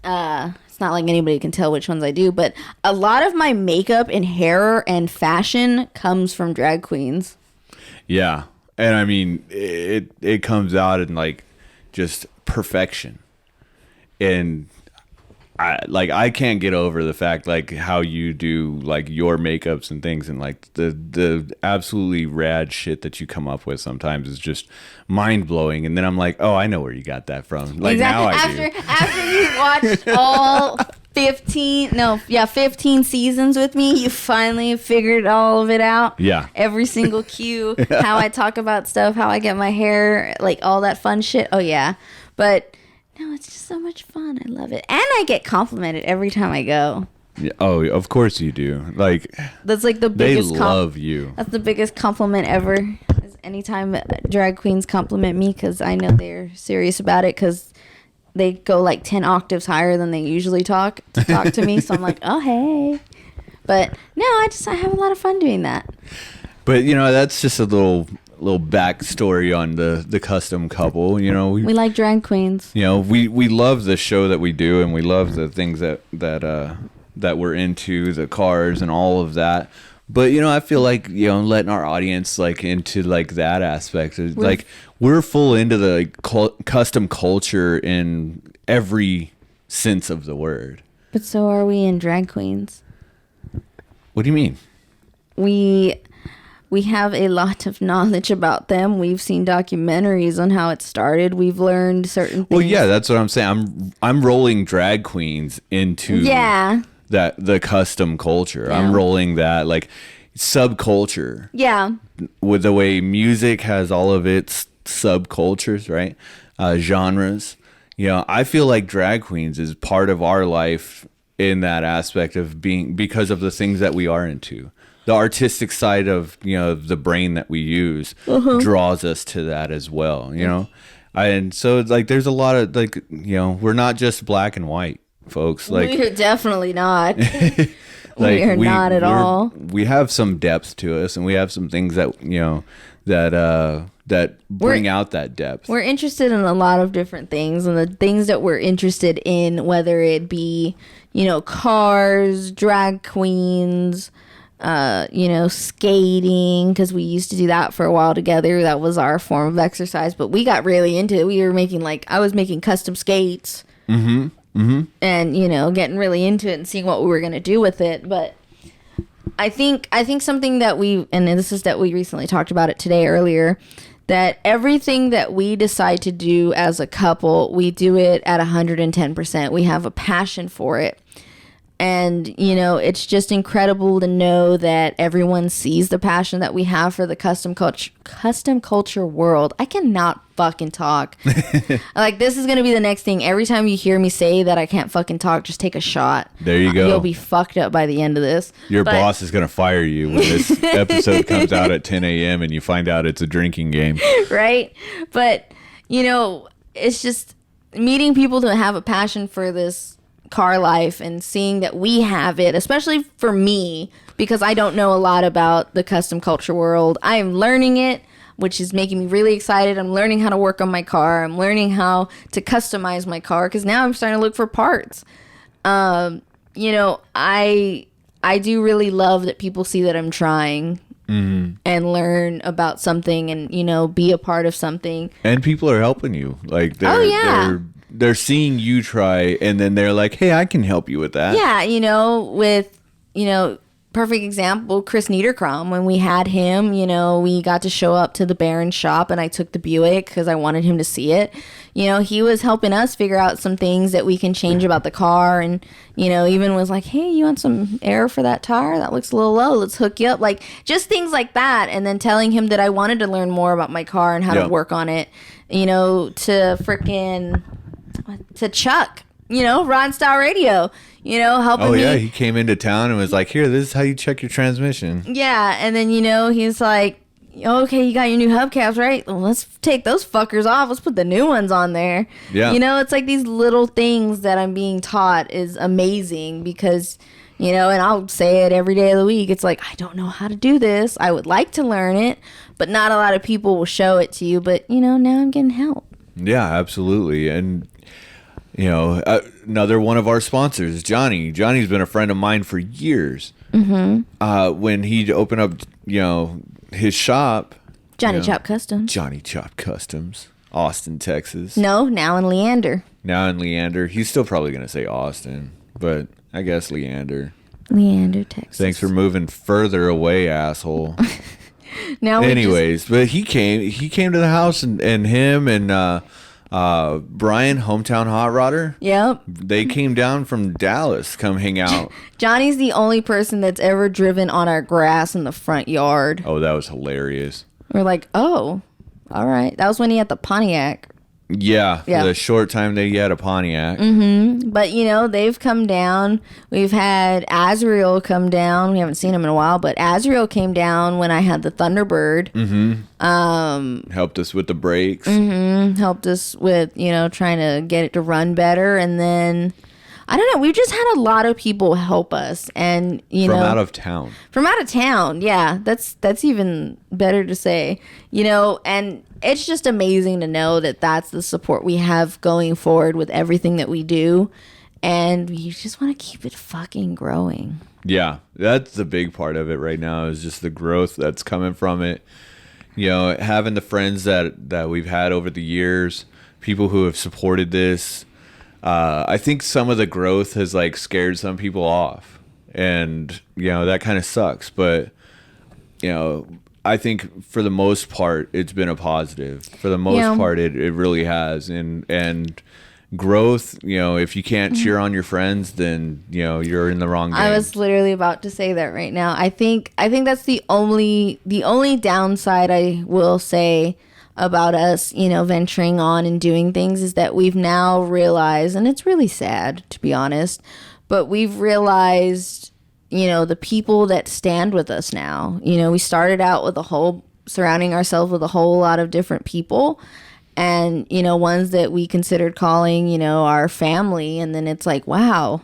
not like anybody can tell which ones I do, but a lot of my makeup and hair and fashion comes from drag queens. Yeah. And I mean, it comes out in like just perfection. And I can't get over the fact like how you do like your makeups and things, and like the absolutely rad shit that you come up with sometimes is just mind blowing. And then I'm like, oh, I know where you got that from. Like exactly. Now I do. After you watched all 15 seasons with me, you finally figured all of it out. Yeah. Every single cue, how I talk about stuff, how I get my hair, like all that fun shit. Oh yeah. But no, it's just so much fun. I love it. And I get complimented every time I go. Yeah. Oh, of course you do. Like, that's like the biggest they love you. That's the biggest compliment ever. Is anytime drag queens compliment me, because I know they're serious about it, because they go like 10 octaves higher than they usually talk to me. So I'm like, oh, hey. But no, I have a lot of fun doing that. But, that's just a little backstory on the custom couple. We like drag queens. We love the show that we do, and we love the things that we're into, the cars and all of that. But I feel like letting our audience like into like that aspect, like we're full into the custom culture in every sense of the word. But so are we in drag queens. What do you mean? We have a lot of knowledge about them. We've seen documentaries on how it started. We've learned certain things. Well, yeah, that's what I'm saying. I'm rolling drag queens into the custom culture. Yeah. I'm rolling that like subculture. Yeah. With the way music has all of its subcultures, right? Genres. I feel like drag queens is part of our life in that aspect of being, because of the things that we are into. The artistic side of the brain that we use draws us to that as well, and so like there's a lot of like we're not just black and white, folks. Like we're definitely not. Like, we are not at all. We have some depth to us, and we have some things that that bring out that depth. We're interested in a lot of different things, and the things that we're interested in, whether it be cars, drag queens, skating, because we used to do that for a while together. That was our form of exercise, but we got really into it. We were making I was making custom skates, and getting really into it and seeing what we were going to do with it. But I think something that we recently talked about it today earlier, that everything that we decide to do as a couple, we do it at 110%. We have a passion for it. And, it's just incredible to know that everyone sees the passion that we have for the custom culture world. I cannot fucking talk. Like, this is going to be the next thing. Every time you hear me say that I can't fucking talk, just take a shot. There you go. You'll be fucked up by the end of this. Your boss is going to fire you when this episode comes out at 10 a.m. and you find out it's a drinking game. Right? But, it's just meeting people to have a passion for this car life and seeing that we have it, especially for me, because I don't know a lot about the custom culture world. I am learning it, which is making me really excited. I'm learning how to work on my car. I'm learning how to customize my car, because now I'm starting to look for parts. I do really love that people see that I'm trying and learn about something and, be a part of something. And people are helping you. Like, they're seeing you try, and then they're like, hey, I can help you with that. Yeah, with, perfect example, Chris Niederkram. When we had him, you know, we got to show up to the Baron shop, and I took the Buick because I wanted him to see it. You know, he was helping us figure out some things that we can change about the car, and, you know, even was like, hey, you want some air for that tire? That looks a little low. Let's hook you up. Like, just things like that. And then telling him that I wanted to learn more about my car and how to work on it, you know, to Chuck, you know, Ron Style Radio, you know, helping me. Oh, yeah, he came into town and was like, here, this is how you check your transmission. Yeah, and then, you know, he's like, okay, you got your new hubcaps, right? Well, let's take those fuckers off. Let's put the new ones on there. Yeah. You know, it's like these little things that I'm being taught is amazing because, you know, and I'll say it every day of the week. It's like, I don't know how to do this. I would like to learn it, but not a lot of people will show it to you. But, you know, now I'm getting help. Yeah, absolutely. And, you know, another one of our sponsors, Johnny. Johnny's been a friend of mine for years. Mm-hmm. When he'd open up, you know, his shop. Johnny Chop Customs. Johnny Chop Customs. Austin, Texas. No, now in Leander. He's still probably going to say Austin, but I guess Leander. Leander, Texas. Thanks for moving further away, asshole. Anyways, but he came to the house and him and Brian, hometown hot rodder. Yep. They came down from Dallas, come hang out. Johnny's the only person that's ever driven on our grass in the front yard. Oh, that was hilarious. We're like, oh, all right. That was when he had the Pontiac. Yeah, for the short time that he had a Pontiac. Mm-hmm. But, you know, they've come down. We've had Azrael come down. We haven't seen him in a while, but Azrael came down when I had the Thunderbird. Mm-hmm. Helped us with the brakes. Mm-hmm. Helped us with, you know, trying to get it to run better. And then, I don't know, we've just had a lot of people help us. And, you know. From out of town. From out of town, yeah. That's even better to say. You know, and it's just amazing to know that that's the support we have going forward with everything that we do. And we just want to keep it fucking growing. Yeah, that's the big part of it right now is just the growth that's coming from it. You know, having the friends that we've had over the years, people who have supported this. I think some of the growth has like scared some people off. And, you know, that kind of sucks. But, you know, I think for the most part, it's been a positive. For the most part, it really has. And growth, you know, if you can't cheer on your friends, then, you know, you're in the wrong game. I was literally about to say that right now. I think that's the only downside I will say about us, you know, venturing on and doing things is that we've now realized, and it's really sad to be honest, but we've realized, you know, the people that stand with us now. You know, we started out with surrounding ourselves with a whole lot of different people, and, you know, ones that we considered calling, you know, our family, and then it's like, wow,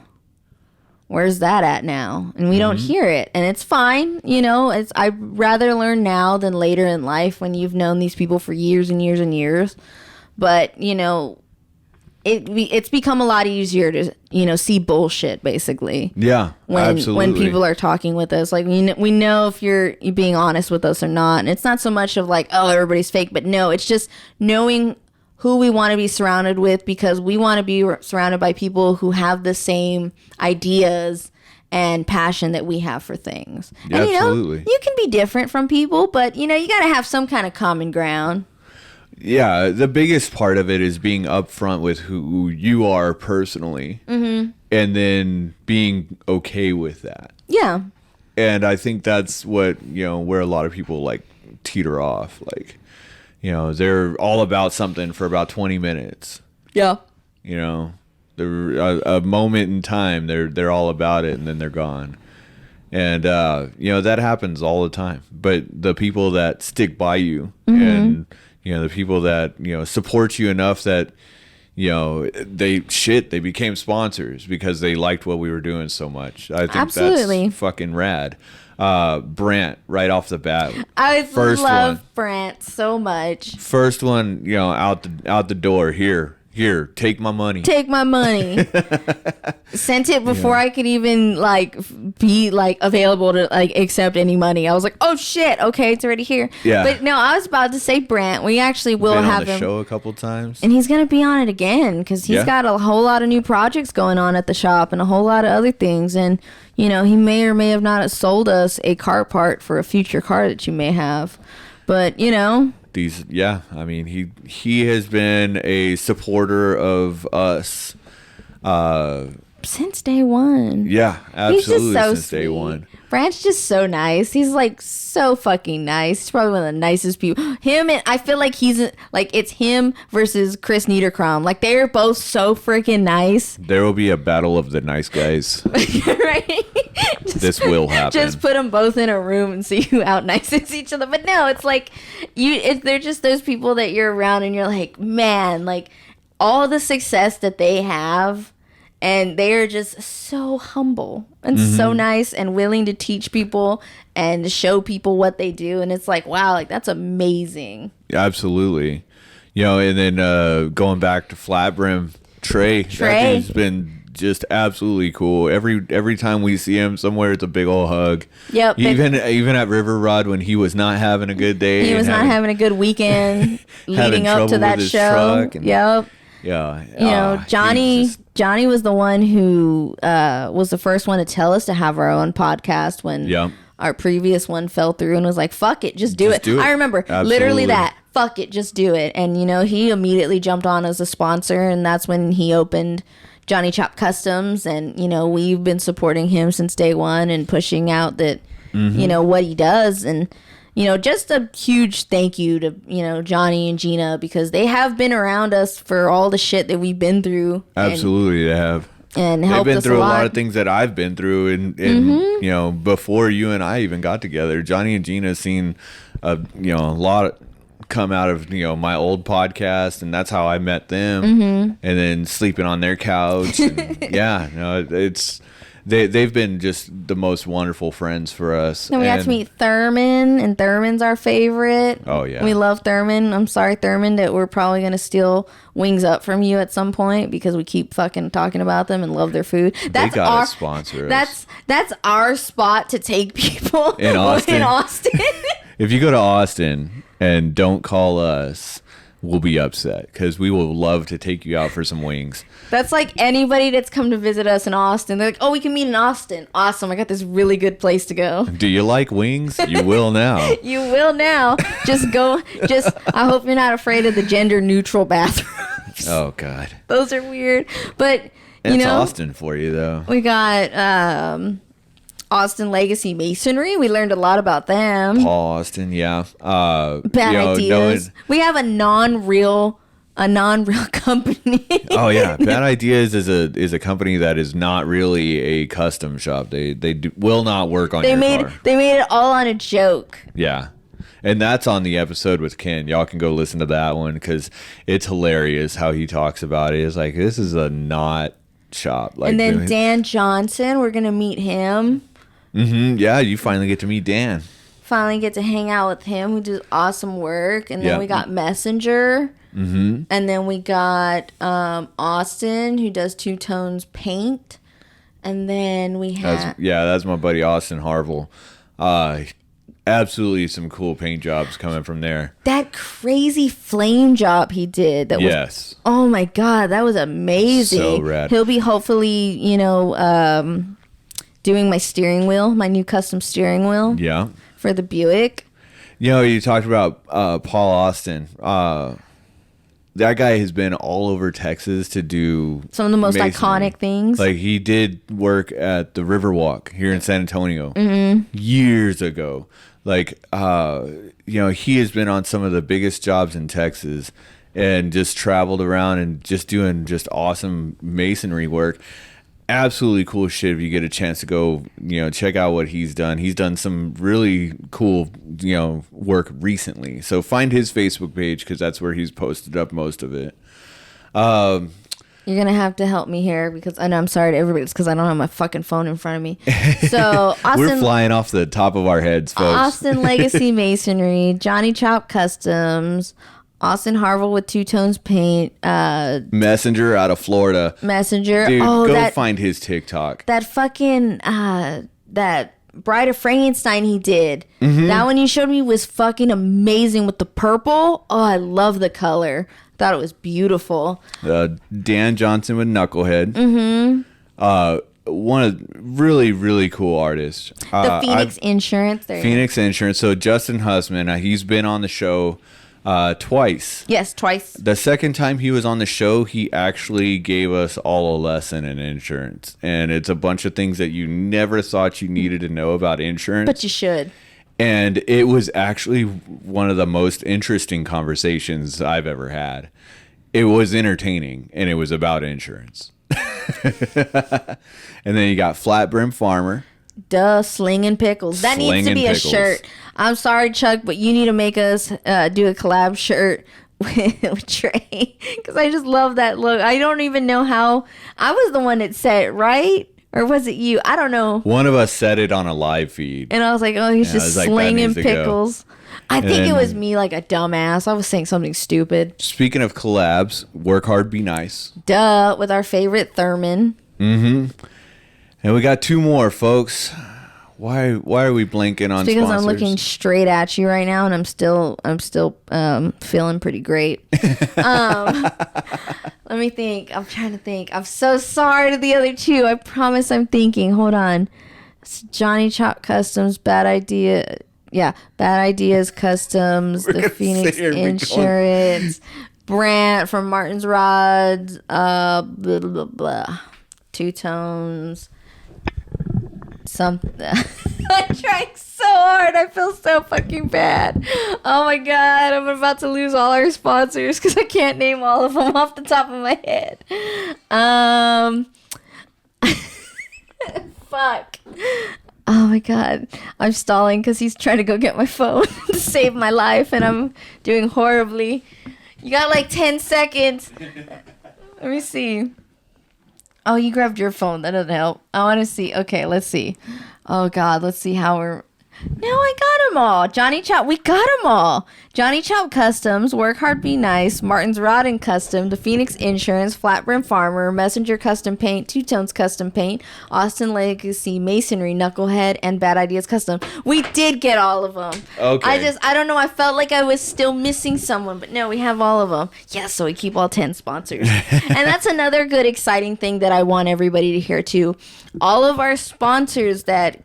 where's that at now? And we don't hear it, and it's fine. You know, I'd rather learn now than later in life when you've known these people for years and years and years. But, you know, it's become a lot easier to, you know, see bullshit basically. Yeah, absolutely. When people are talking with us, like we know if you're being honest with us or not. And it's not so much of like, oh, everybody's fake, but no, it's just knowing who we want to be surrounded with, because we want to be surrounded by people who have the same ideas and passion that we have for things. Yeah, and, you know, absolutely. You can be different from people, but, you know, you got to have some kind of common ground. Yeah, the biggest part of it is being upfront with who you are personally, and then being okay with that. Yeah. And I think that's what, you know, where a lot of people like teeter off. Like, you know, they're all about something for about 20 minutes. Yeah. You know, they're a moment in time, they're all about it, and then they're gone. And, you know, that happens all the time. But the people that stick by you and, you know, the people that, you know, support you enough that, you know, they became sponsors because they liked what we were doing so much. I think that's fucking rad. Brant, right off the bat. I love Brant so much. First one, you know, out the door. Here Here, take my money. Take my money. Sent it before I could even like be like available to like accept any money. I was like, oh shit, okay, it's already here. Yeah. But no, I was about to say Brant. We actually will Been have on the him show a couple times. and he's gonna be on it again because he's got a whole lot of new projects going on at the shop and a whole lot of other things. And you know, he may or may have not sold us a car part for a future car that you may have, but you know. I mean, he has been a supporter of us since day one. Yeah, absolutely. He's just so since sweet. day one. Brant's just so nice. He's like so fucking nice. He's probably one of the nicest people. Him and I feel like he's like it's him versus Chris Niederkram. Like they are both so freaking nice. There will be a battle of the nice guys. Right? This will happen. Just put them both in a room and see who out nices each other. But no, it's like they're just those people that you're around and you're like, man, like all the success that they have. And they are just so humble and so nice and willing to teach people and show people what they do. And it's like, wow, like that's amazing. Absolutely. You know, and then going back to Flat Brim, Trey. That dude's been just absolutely cool. Every time we see him somewhere, it's a big old hug. Yep. Even at River Rod when he was not having a good day. He was not having a good weekend leading up to that show. Yep. Yeah. You know, Johnny was the one who was the first one to tell us to have our own podcast when our previous one fell through and was like, fuck it, just do it. I remember literally that. Fuck it, just do it. And, you know, he immediately jumped on as a sponsor, and that's when he opened Johnny Chop Customs. And, you know, we've been supporting him since day one and pushing out that, you know, what he does. And, you know, just a huge thank you to, you know, Johnny and Gina, because they have been around us for all the shit that we've been through. Absolutely, they have. And helped They've been us through a lot. lot of things that I've been through, and you know, before you and I even got together. Johnny and Gina seen, you know, a lot come out of, you know, my old podcast, and that's how I met them. And then sleeping on their couch. And it's. They've been just the most wonderful friends for us. And we got to meet Thurman, and Thurman's our favorite. Oh, yeah. We love Thurman. I'm sorry, Thurman, that we're probably going to steal Wings Up from you at some point because we keep fucking talking about them and love their food. They gotta sponsor us. That's our spot to take people in Austin. If you go to Austin and don't call us, we'll be upset because we will love to take you out for some wings. That's like anybody that's come to visit us in Austin. They're like, oh, we can meet in Austin. Awesome. I got this really good place to go. Do you like wings? You will now. You will now. Just go. I hope you're not afraid of the gender neutral bathrooms. Oh, God. Those are weird. But, it's Austin for you, though. We got Austin Legacy Masonry. We learned a lot about them. Paul Austin, yeah. Bad Ideas. We have a non-real company. Oh yeah, Bad Ideas is a company that is not really a custom shop. They will not work on your car. They made it all on a joke. Yeah. And that's on the episode with Ken. Y'all can go listen to that one because it's hilarious how he talks about it. It's like, this is a not shop. Like, and then Dan Johnson, we're gonna meet him. Yeah, you finally get to meet Dan. Finally get to hang out with him, who does awesome work. And then we got Messenger. And then we got Austin, who does Two Tones Paint. And then we have... That's my buddy Austin Harville. Absolutely some cool paint jobs coming from there. That crazy flame job he did. That was, oh my God, that was amazing. So rad. He'll be hopefully, you know, doing my steering wheel, my new custom steering wheel. Yeah. For the Buick. You know, you talked about Paul Austin. That guy has been all over Texas to do some of the most iconic things. Like, he did work at the Riverwalk here in San Antonio years ago. Like, you know, he has been on some of the biggest jobs in Texas and just traveled around and just doing just awesome masonry work. Absolutely cool shit if you get a chance to go, you know, check out what he's done. He's done some really cool, you know, work recently. So find his Facebook page because that's where he's posted up most of it. You're going to have to help me here because I know I'm sorry to everybody. It's because I don't have my fucking phone in front of me. So Austin, we're flying off the top of our heads, folks. Austin Legacy Masonry, Johnny Chop Customs, Austin Harville with Two Tones Paint. Messenger out of Florida. Messenger. Dude, go find his TikTok. That fucking that Bride of Frankenstein he did. Mm-hmm. That one you showed me was fucking amazing with the purple. Oh, I love the color. Thought it was beautiful. Dan Johnson with Knucklehead. Mm-hmm. One of really, really cool artists. The Phoenix Insurance. Phoenix Insurance. So Justin Hussman, he's been on the show twice. Yes, twice. The second time he was on the show, he actually gave us all a lesson in insurance. And it's a bunch of things that you never thought you needed to know about insurance. But you should. And it was actually one of the most interesting conversations I've ever had. It was entertaining, and it was about insurance. And then you got Flat Brim Farmer. Duh, Slinging Pickles. That needs to be a shirt. I'm sorry, Chuck, but you need to make us do a collab shirt with Trey. Because I just love that look. I don't even know how. I was the one that said it, right? Or was it you? I don't know. One of us said it on a live feed. And I was like, oh, he's just slinging pickles. I think it was me like a dumbass. I was saying something stupid. Speaking of collabs, Work Hard, Be Nice. Duh, with our favorite Thurman. Mm-hmm. And we got two more, folks. Why are we blinking on because sponsors? I'm looking straight at you right now, and I'm still feeling pretty great. Let me think. I'm trying to think. I'm so sorry to the other two. I promise I'm thinking. Hold on. It's Johnny Chop Customs, Bad Idea. Yeah, Bad Ideas Customs, the Phoenix Insurance, Brant from Martin's Rods, blah, blah, blah, blah. Two Tones. Something. I'm trying so hard. I feel so fucking bad. Oh my god, I'm about to lose all our sponsors because I can't name all of them off the top of my head. Fuck. Oh my god, I'm stalling because he's trying to go get my phone to save my life, and I'm doing horribly. You got like 10 seconds. Let me see. Oh, you grabbed your phone. That doesn't help. I want to see. Okay, let's see. Oh, God. Let's see how we're... No, I got them all. Johnny Chop. We got them all. Johnny Chop Customs, Work Hard, Be Nice, Martin's Rod and Custom, The Phoenix Insurance, Flat Brim Farmer, Messenger Custom Paint, Two Tones Custom Paint, Austin Legacy Masonry, Knucklehead, and Bad Ideas Custom. We did get all of them. Okay. I don't know. I felt like I was still missing someone, but no, we have all of them. Yeah, so we keep all 10 sponsors. And that's another good, exciting thing that I want everybody to hear too. All of our sponsors that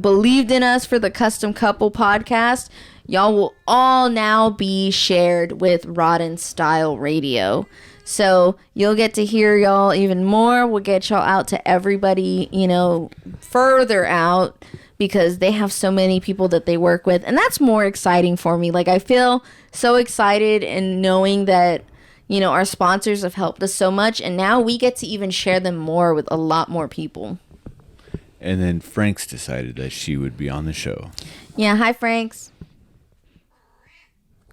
believed in us for the Custom Couple podcast, y'all will all now be shared with Rodden Style Radio. So you'll get to hear y'all even more. We'll get y'all out to everybody, further out, because they have so many people that they work with. And that's more exciting for me. Like, I feel so excited in knowing that, our sponsors have helped us so much. And now we get to even share them more with a lot more people. And then Franks decided that she would be on the show. Yeah, hi, Franks.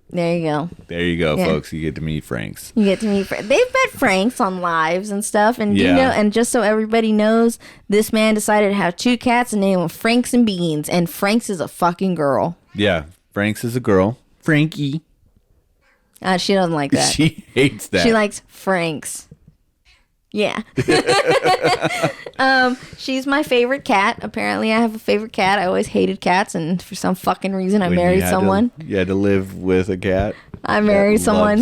There you go. There you go, folks. You get to meet Franks. You get to meet They've met Franks on lives and stuff. And, and just so everybody knows, this man decided to have two cats and name them Franks and Beans. And Franks is a fucking girl. Yeah, Franks is a girl. Frankie. She doesn't like that. She hates that. She likes Franks. Yeah. She's my favorite cat. Apparently, I have a favorite cat. I always hated cats, and for some fucking reason, I married someone. You had to live with a cat. I married someone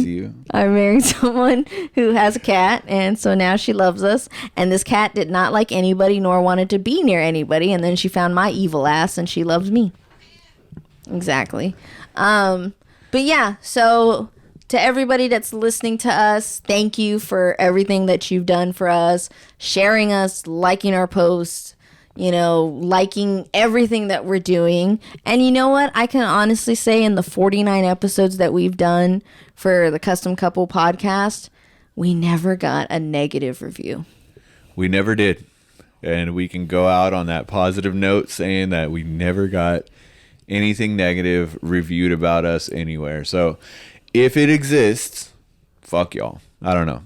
who has a cat, and so now she loves us. And this cat did not like anybody, nor wanted to be near anybody. And then she found my evil ass, and she loves me. Exactly. But yeah, so to everybody that's listening to us, thank you for everything that you've done for us, sharing us, liking our posts, liking everything that we're doing. And you know what? I can honestly say in the 49 episodes that we've done for the Custom Couple podcast, we never got a negative review. We never did. And we can go out on that positive note saying that we never got anything negative reviewed about us anywhere. So if it exists, fuck y'all. I don't know.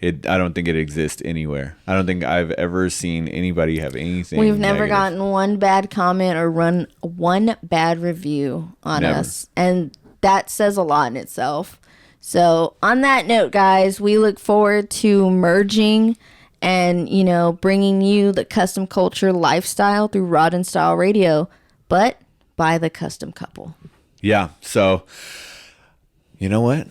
I don't think it exists anywhere. I don't think I've ever seen anybody have anything. We've never gotten one bad comment or one bad review on us. And that says a lot in itself. So on that note, guys, we look forward to merging and, you know, bringing you the custom culture lifestyle through Rod and Style Radio, but by the custom couple. Yeah. So, you know what?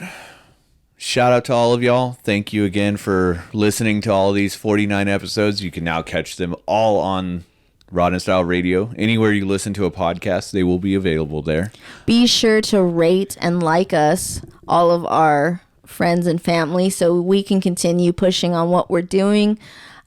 Shout out to all of y'all. Thank you again for listening to all these 49 episodes. You can now catch them all on Rod and Style Radio. Anywhere you listen to a podcast, they will be available there. Be sure to rate and like us, all of our friends and family, so we can continue pushing on what we're doing.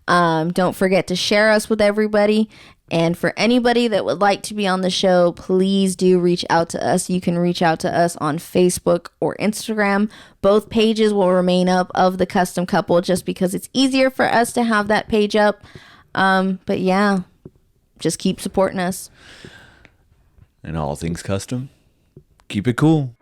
Don't forget to share us with everybody. And for anybody that would like to be on the show, please do reach out to us. You can reach out to us on Facebook or Instagram. Both pages will remain up of the custom couple just because it's easier for us to have that page up. But yeah, just keep supporting us. And all things custom, keep it cool.